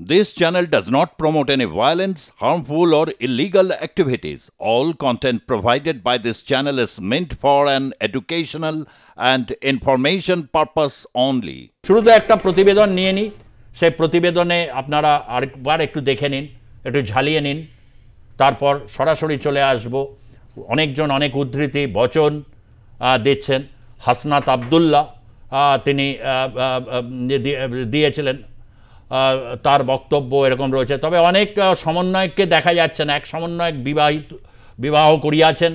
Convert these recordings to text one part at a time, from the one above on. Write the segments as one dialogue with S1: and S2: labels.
S1: This channel does not promote any violence, harmful, or illegal activities. All content provided by this channel is meant for an educational and information purpose only.
S2: শুরুতে একটা প্রতিবেদন নিয়ে নিই, সেই প্রতিবেদনে আপনারা আরেকবার একটু দেখে নিন, একটু ঝালিয়ে নিন, তারপর সরাসরি চলে আসব। অনেকজন অনেক উদ্ধৃতি বচন দিচ্ছেন। হাসনাত আবদুল্লাহ তিনি দিয়েছিলেন, তার বক্তব্য এরকম রয়েছে। তবে অনেক সমন্বয়ককে দেখা যাচ্ছে না। এক সমন্বয়ক বিবাহ করিয়াছেন,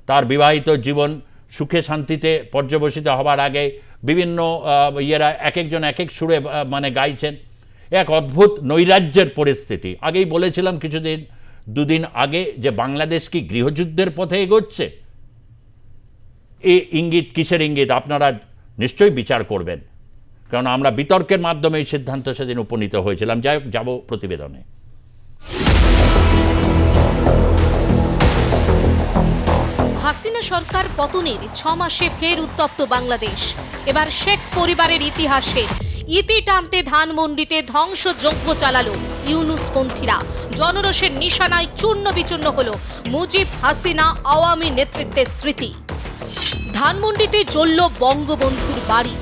S2: তার বিবাহিত জীবন সুখে শান্তিতে পর্যবসিত হবার আগে বিভিন্ন ইয়েরা এক একজন এক এক সুরে মানে গাইছেন। এক অদ্ভুত নৈরাজ্যের পরিস্থিতি। আগেই বলেছিলাম দুদিন আগে যে বাংলাদেশ কি গৃহযুদ্ধের পথে এগোচ্ছে। এই ইঙ্গিত কিসের ইঙ্গিত আপনারা নিশ্চয়ই বিচার করবেন, কারণ আমরা বিতর্কের মাধ্যমে এই সিদ্ধান্ত সেদিন উপনীত হয়েছিলাম। যাব প্রতিবেদনে।
S3: হাসিনা সরকার পতনের 6 মাসে ফের উত্তপ্ত বাংলাদেশ। এবার শেখ পরিবারের ইতিহাসের ইতি টানতে ধানমন্ডিতে ধ্বংসযজ্ঞ চালালো ইউনুসপন্থীরা। জনরোষের নিশানায় চূর্ণ বিচূর্ণ হলো মুজিব হাসিনা আওয়ামী নেতৃত্বের স্মৃতি। ধানমন্ডিতে জ্বলল বঙ্গবন্ধুর বাড়ি।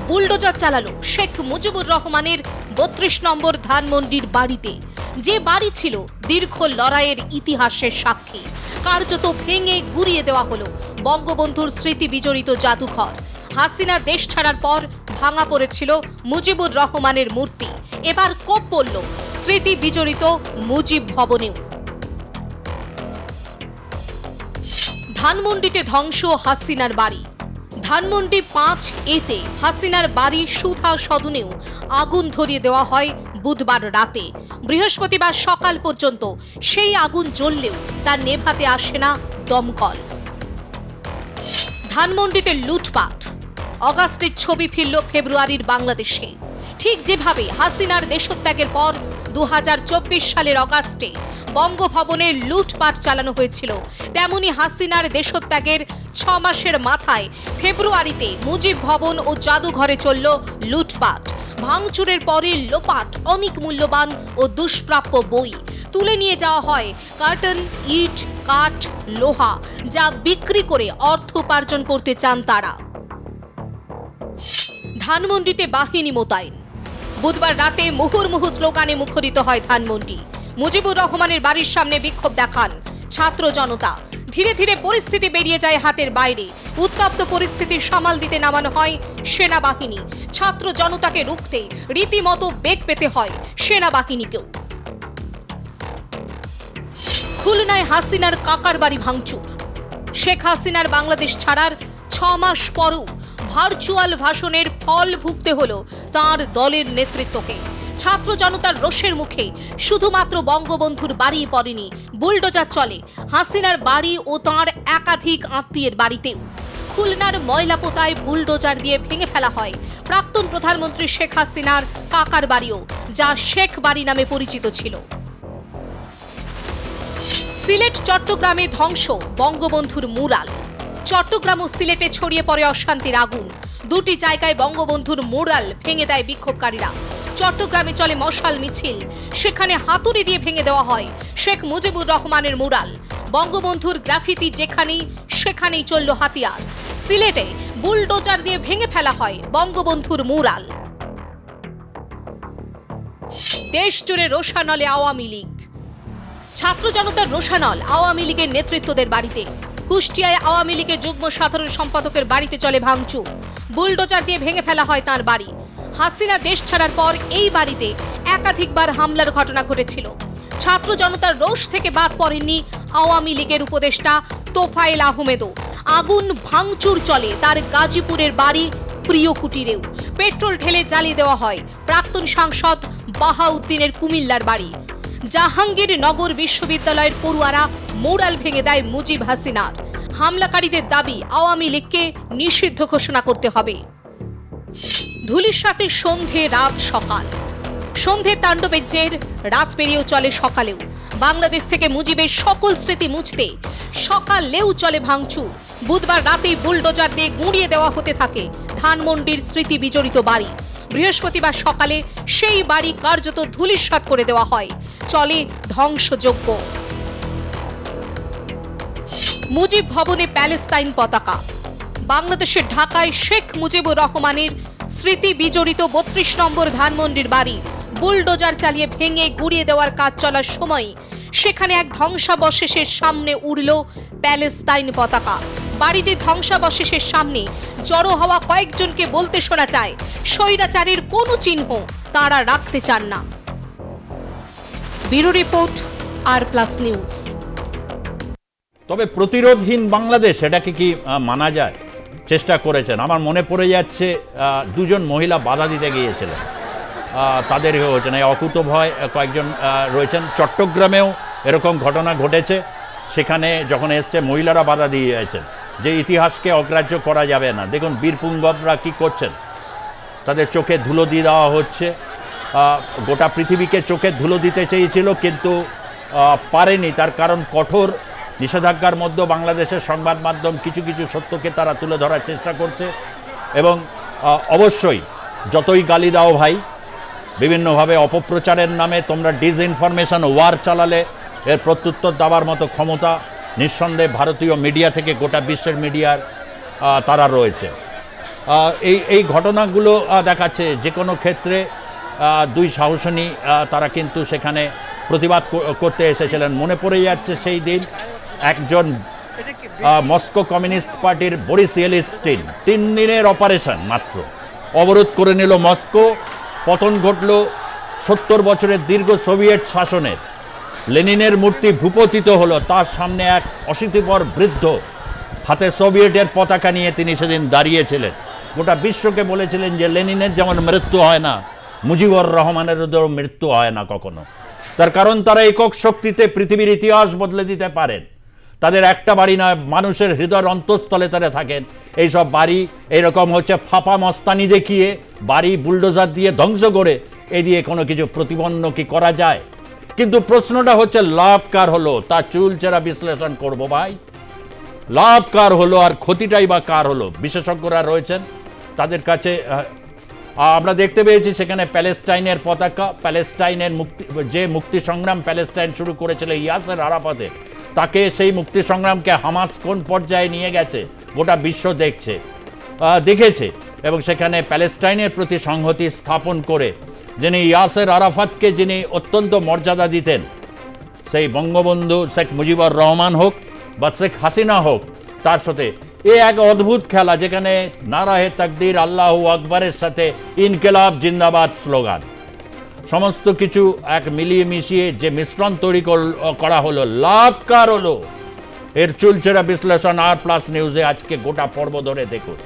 S3: বুলডোজার চালালো শেখ মুজিবুর রহমানের 32 নম্বর ধানমন্ডির বাড়িতে, যে বাড়ি ছিল দীর্ঘ লড়াইয়ের ইতিহাসের সাক্ষী। কার্যত ভেঙে গুড়িয়ে দেওয়া হলো বঙ্গবন্ধুর স্মৃতি বিজড়িত জাদুঘর। হাসিনা দেশ ছাড়ার পর ভাঙা পড়েছিল মুজিবুর রহমানের মূর্তি। এবার কোপ পড়ল স্মৃতি বিজড়িত মুজিব ভবনেও। ধানমন্ডিতে ধ্বংস হাসিনার বাড়ি। ধানমন্ডি 5A-তে হাসিনার বাড়ি সুধা সদনেও আগুন ধরিয়ে দেওয়া হয় বুধবার রাতে। বৃহস্পতিবার সকাল পর্যন্ত সেই আগুন জ্বললেও তা নেভাতে আসে না দমকল। ধানমন্ডিতে লুটপাট। অগাস্টের ছবি ফিরল ফেব্রুয়ারির বাংলাদেশে। ঠিক যেভাবে হাসিনার দেশত্যাগের পর 2024 সালের অগাস্টে বঙ্গভবনের লুটপাট চালানো হয়েছিল, তেমনি হাসিনার দেশত্যাগের 6 মাসের মাথায় ফেব্রুয়ারিতে মুজিব ভবন ও জাদুঘরে চলল লুটপাট। ভাঙচুরের পরে লোপাট অনেক মূল্যবান ও দুষ্প্রাপ্য বই। তুলে নিয়ে যাওয়া হয় কার্টন, ইট, কাঠ, লোহা, যা বিক্রি করে অর্থ উপার্জন করতে চান তারা। ধানমন্ডিতে বাহিনী মোতায়েন। বুধবার রাতে মুহুর্মুহু স্লোগানে মুখরিত হয় ধানমন্ডি। মুজিবুর রহমানের বাড়ির সামনে বিক্ষোভ দেখান ছাত্র জনতা। ধীরে ধীরে পরিস্থিতি বেরিয়ে যায় হাতের বাইরে। উত্তপ্ত পরিস্থিতি সামাল দিতে নামানো হয় সেনাবাহিনী। ছাত্র জনতাকে রুখতে রীতিমতো বেগ পেতে হয় সেনাবাহিনীকেও। খুলনায় হাসিনার কাকার বাড়ি ভাঙচুর। শেখ হাসিনার বাংলাদেশ ছাড়ার 6 মাস পরও ভার্চুয়াল ভাষণের ফল ভুগতে হলো তার দলের নেতৃত্বকে। ছাত্র জনতার রোষের মুখে শুধুমাত্র বঙ্গবন্ধুর বাড়ি পড়েনি, বুলডোজার চলে হাসিনার বাড়ি ও তাঁর একাধিক আত্মীয়ের বাড়িতেও। খুলনার ময়লাপোতায় বুলডোজার দিয়ে ভেঙে ফেলা হয় প্রাক্তন প্রধানমন্ত্রী শেখ হাসিনার কাকার বাড়িও, যা শেখ বাড়ি নামে পরিচিত ছিল। সিলেট চট্টগ্রামে ধ্বংস বঙ্গবন্ধুর মুরাল। চট্টগ্রাম ও সিলেটে ছড়িয়ে পড়ে অশান্তির আগুন। দুটি জায়গায় বঙ্গবন্ধুর মুরাল ভেঙে দেয় বিক্ষোভকারীরা। চট্টগ্রামে চলে মশাল মিছিল, সেখানে হাতুড়ি দিয়ে ভেঙে দেওয়া হয় শেখ মুজিবুর রহমানের মুরাল। বঙ্গবন্ধুর গ্রাফিতি যেখানেই সেখানেই চলল হাতিয়ার। সিলেটে বুলডোজার দিয়ে ভেঙে ফেলা হয় বঙ্গবন্ধুর মুরাল। দেশ জুড়ে রোষানলে আওয়ামী লীগ। ছাত্র জনতার রোষানল আওয়ামী লীগের নেতৃত্বদের বাড়িতে। কুষ্টিয়ায় আওয়ামী লীগের যুগ্ম সাধারণ সম্পাদকের বাড়িতে চলে ভাঙচুর। বুলডোজার দিয়ে ভেঙে ফেলা হয় তাঁর বাড়ি। হাসিনা দেশ ছাড়ার পর এই বাড়িতে একাধিকবার হামলার ঘটনা ঘটেছিল। ছাত্র জনতার রোষ থেকে বাদ পড়েননি আওয়ামী লীগের উপদেষ্টা তোফায়েল আহমেদও। আগুন ভাঙচুর চলে তার গাজীপুরের বাড়ি প্রিয় কুটিরেও। পেট্রোল ঢেলে জ্বালিয়ে দেওয়া হয় প্রাক্তন সাংসদ বাহাউদ্দিনের কুমিল্লার বাড়ি। জাহাঙ্গীরনগর বিশ্ববিদ্যালয়ের পড়ুয়ারা মোরাল ভেঙে দেয় মুজিব হাসিনার। হামলাকারীদের দাবি আওয়ামী লীগকে নিষিদ্ধ ঘোষণা করতে হবে। ধুলিসাতে সন্ধে রাত সকাল। সন্ধ্যের তাণ্ডবের জের রাত পেরিয়েও চলে সকালেও। বাংলাদেশ থেকে মুজিবের সকল স্মৃতি মুছতে সকালেও চলে ভাঙচুর। বুধবার রাতেই বুলডোজার দিয়ে গুঁড়িয়ে দেওয়া হতে থাকে ধানমন্ডির স্মৃতি বিজড়িত বাড়ি। বৃহস্পতিবার সকালে সেই বাড়ি কার্যত ধূলিসাৎ করে দেওয়া হয়। চলে ধ্বংসযজ্ঞ। মুজিব ভবনে প্যালেস্তাইন পতাকা। বাংলাদেশের ঢাকায় শেখ মুজিবুর রহমানের স্মৃতি বিজড়িত ৩২ নম্বর ধানমন্ডির বাড়ি বুলডোজার চালিয়ে ভেঙে গুড়িয়ে দেওয়ার কাজ চলার সময় সেখানে এক ধ্বংসাবশেষের সামনে উড়ল প্যালেস্তাইন পতাকা। বাড়িটির ধ্বংসাবশেষের সামনে জড়ো হওয়া কয়েকজনকে বলতে শোনা যায়, স্বৈরাচারীর কোনো চিহ্ন তারা রাখতে চান না। ব্যুরো রিপোর্ট, আর+ নিউজ।
S2: তবে প্রতিরোধহীন বাংলাদেশ এটাকে কি মানা যায়? চেষ্টা করেছেন। আমার মনে পড়ে যাচ্ছে দুজন মহিলা বাধা দিতে গিয়েছিলেন, তাদের হয়েছে না, অকুতভয় কয়েকজন রয়েছেন। চট্টগ্রামেও এরকম ঘটনা ঘটেছে, সেখানে যখন এসছে মহিলারা বাধা দিয়েছেন যে ইতিহাসকে অগ্রাহ্য করা যাবে না। দেখুন বীরপুঙ্গবরা কী করছেন, তাদের চোখে ধুলো দিয়ে দেওয়া হচ্ছে। গোটা পৃথিবীকে চোখে ধুলো দিতে চেয়েছিল কিন্তু পারেনি, তার কারণ কঠোর নিষেধাজ্ঞার মধ্যে বাংলাদেশের সংবাদ মাধ্যম কিছু কিছু সত্যকে তারা তুলে ধরার চেষ্টা করছে। এবং অবশ্যই যতই গালি দাও ভাই, বিভিন্নভাবে অপপ্রচারের নামে তোমরা ডিসইনফরমেশন ওয়ার চালালে এর প্রত্যুত্তর দেওয়ার মতো ক্ষমতা নিঃসন্দেহে ভারতীয় মিডিয়া থেকে গোটা বিশ্বের মিডিয়ার তারা রয়েছে। এই ঘটনাগুলো দেখাচ্ছে যে কোনো ক্ষেত্রে দুই সাহসিনী তারা কিন্তু সেখানে প্রতিবাদ করতে এসেছিলেন। মনে পড়ে যাচ্ছে সেই দিন একজন মস্কো কমিউনিস্ট পার্টির বরিস ইয়েলটসিন 3 দিনের অপারেশন মাত্র অবরোধ করে নিল মস্কো। পতন ঘটল 70 বছরের দীর্ঘ সোভিয়েত শাসনের। লেনিনের মূর্তি ভূপতিত হলো, তার সামনে এক অশীতিপর বৃদ্ধ হাতে সোভিয়েটের পতাকা নিয়ে তিনি সেদিন দাঁড়িয়েছিলেন। গোটা বিশ্বকে বলেছিলেন যে লেনিনের যেমন মৃত্যু হয় না, মুজিবুর রহমানেরও মৃত্যু হয় না কখনো। তার কারণ তারা একক শক্তিতে পৃথিবীর ইতিহাস বদলে দিতে পারেন। তাদের একটা বাড়ি নয়, মানুষের হৃদয়ের অন্তঃস্থলে তারা থাকেন। এইসব বাড়ি এরকম হচ্ছে ফাঁপা মস্তানি দেখিয়ে বাড়ি বুলডোজার দিয়ে ধ্বংস করে এ দিয়ে কোনো কিছু প্রতিপন্ন কি করা যায়? কিন্তু প্রশ্নটা হচ্ছে লাভ কার হলো, তার চুলচেরা বিশ্লেষণ করব ভাই। লাভ কার হলো আর ক্ষতিটাই বা কার হলো? বিশেষজ্ঞরা রয়েছেন, তাদের কাছে আমরা দেখতে পেয়েছি সেখানে প্যালেস্টাইনের পতাকা, প্যালেস্টাইনের মুক্তি সংগ্রাম প্যালেস্টাইন শুরু করেছিল ইয়াসের আরাফাতের, তাকে সেই মুক্তি সংগ্রামকে হামাস কোন পর্যায়ে নিয়ে গেছে গোটা বিশ্ব দেখেছে। এবং সেখানে প্যালেস্টাইনের প্রতি সংহতি স্থাপন করে যিনি ইয়াসের আরাফাতকে যিনি অত্যন্ত মর্যাদা দিতেন, সেই বঙ্গবন্ধু শেখ মুজিবুর রহমান হোক বা শেখ হাসিনা হোক, তার সাথে এক অদ্ভুত খেলা যেখানে নারায়ে তাকবীর আল্লাহু আকবরের সাথে ইনকিলাব জিন্দাবাদ স্লোগান, সমস্ত কিছু এক মিলিয়ে মিশিয়ে যে মিশ্রণ তৈরি করা হলো, লাভ কার হলো? এর চুলচেরা বিশ্লেষণ আর+ নিউজে আজকে গোটা পর্ব ধরে দেখুন।